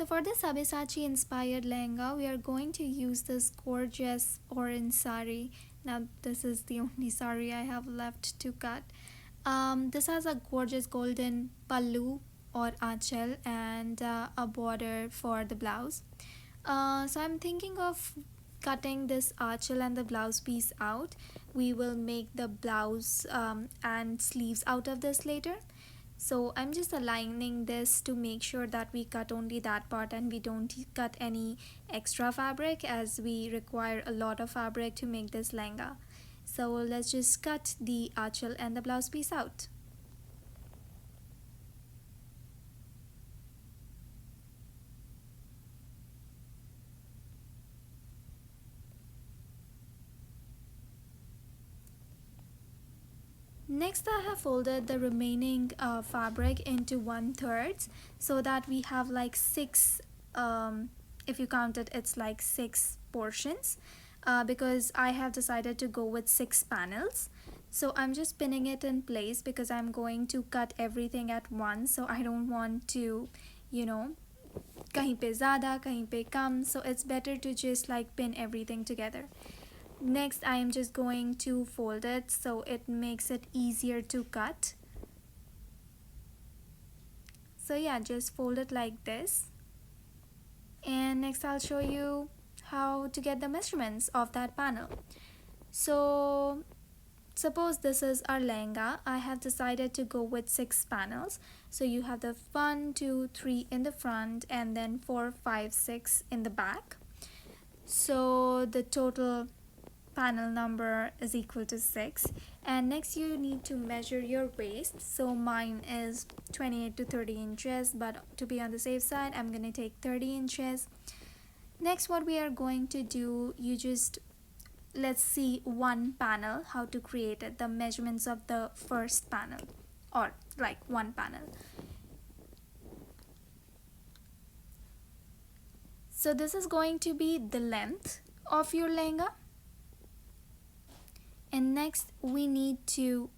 So for this Sabyasachi Inspired Lehenga, we are going to use this gorgeous orange sari. Now this is the only sari I have left to cut. This has a gorgeous golden pallu or achal and a border for the blouse. So I'm thinking of cutting this achal and the blouse piece out. We will make the blouse and sleeves out of this later. So I'm just aligning this to make sure that we cut only that part and we don't cut any extra fabric, as we require a lot of fabric to make this lehenga. So let's just cut the achal and the blouse piece out. Next, I have folded the remaining fabric into 1/3 so that we have like six, if you count it, it's like six portions, because I have decided to go with 6 panels. So I'm just pinning it in place because I'm going to cut everything at once, so I don't want to, you know, kahin pe zyada, kahin pe kam, so it's better to just like pin everything together. Next, I am just going to fold it so it makes it easier to cut. So yeah, just fold it like this. And next I'll show you how to get the measurements of that panel. So suppose this is our lehenga. I have decided to go with 6 panels. So you have the 1, 2, 3 in the front and then 4, 5, 6 in the back. So the total panel number is equal to 6. And next you need to measure your waist. So mine is 28 to 30 inches, but to be on the safe side, I'm gonna take 30 inches. Next, what we are going to do, let's see one panel, how to create it, the measurements of the first panel, or like one panel. So this is going to be the length of your lehenga. And next we need to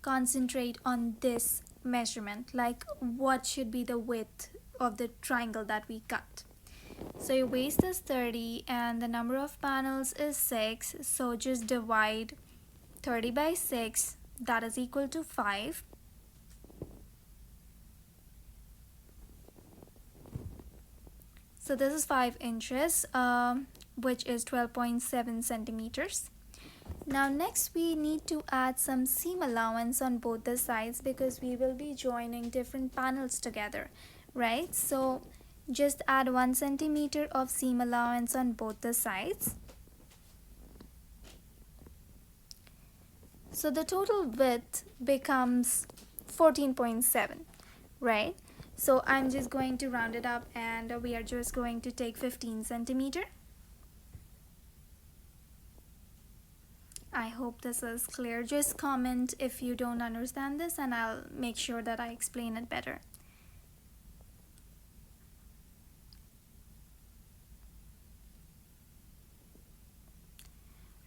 concentrate on this measurement, like what should be the width of the triangle that we cut. So your waist is 30 and the number of panels is 6, so just divide 30 by 6, that is equal to 5. So this is 5 inches, which is 12.7 centimeters. Now next we need to add some seam allowance on both the sides because we will be joining different panels together, right? So just add 1 centimeter of seam allowance on both the sides. So the total width becomes 14.7, right? So I'm just going to round it up and we are just going to take 15 centimeter. I hope this is clear. Just comment if you don't understand this and I'll make sure that I explain it better.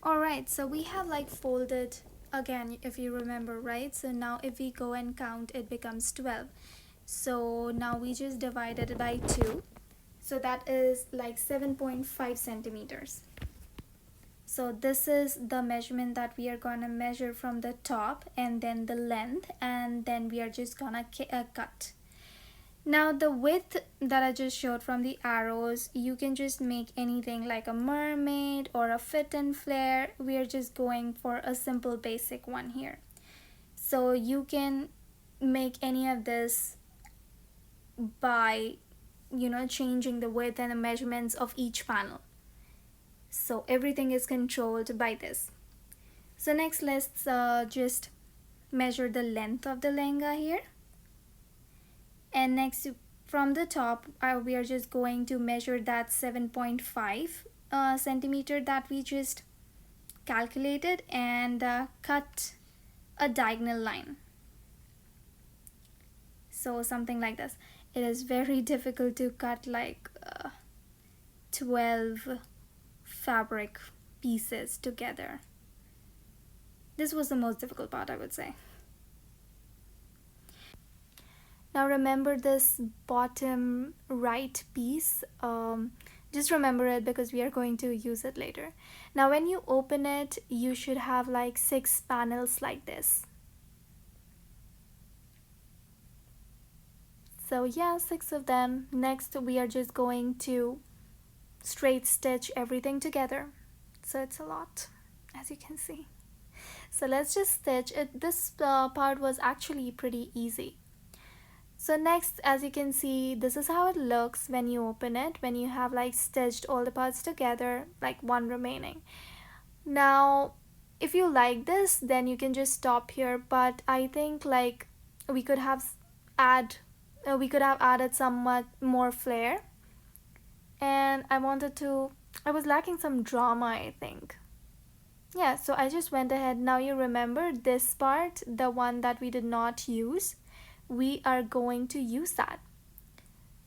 Alright, so we have like folded again, if you remember, right? So now if we go and count, it becomes 12. So now we just divided it by 2. So that is like 7.5 centimeters. So this is the measurement that we are gonna measure from the top and then the length, and then we are just gonna cut. Now the width that I just showed from the arrows, you can just make anything like a mermaid or a fit and flare. We are just going for a simple basic one here. So you can make any of this by, changing the width and the measurements of each panel. So everything is controlled by this. So next let's just measure the length of the lehenga here. And next from the top we are just going to measure that 7.5 centimeter that we just calculated and cut a diagonal line. So something like this. It is very difficult to cut like 12 fabric pieces together. This was the most difficult part, I would say. Now remember this bottom right piece. Just remember it because we are going to use it later. Now when you open it, you should have like 6 panels like this. So yeah, 6 of them. Next we are just going to straight stitch everything together. So it's a lot, as you can see. So let's just stitch it. This part was actually pretty easy. So next, as you can see, this is how it looks when you open it, when you have like stitched all the parts together, like one remaining. Now if you like this, then you can just stop here, but I think like we could have add we could have added somewhat more flair, and I was lacking some drama, I think. Yeah, so I just went ahead. Now you remember this part, the one that we did not use, we are going to use that.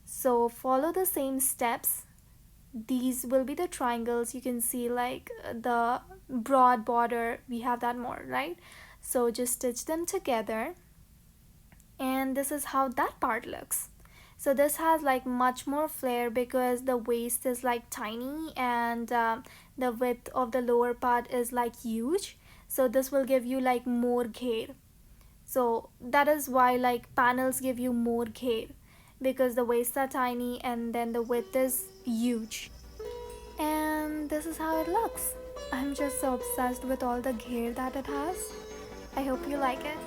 So follow the same steps. These will be the triangles. You can see like the broad border, we have that more, right? So just stitch them together, and this is how that part looks. So this has like much more flare because the waist is like tiny, and the width of the lower part is like huge. So this will give you like more ghair. So that is why like panels give you more ghair, because the waists are tiny and then the width is huge. And this is how it looks. I'm just so obsessed with all the ghair that it has. I hope you like it.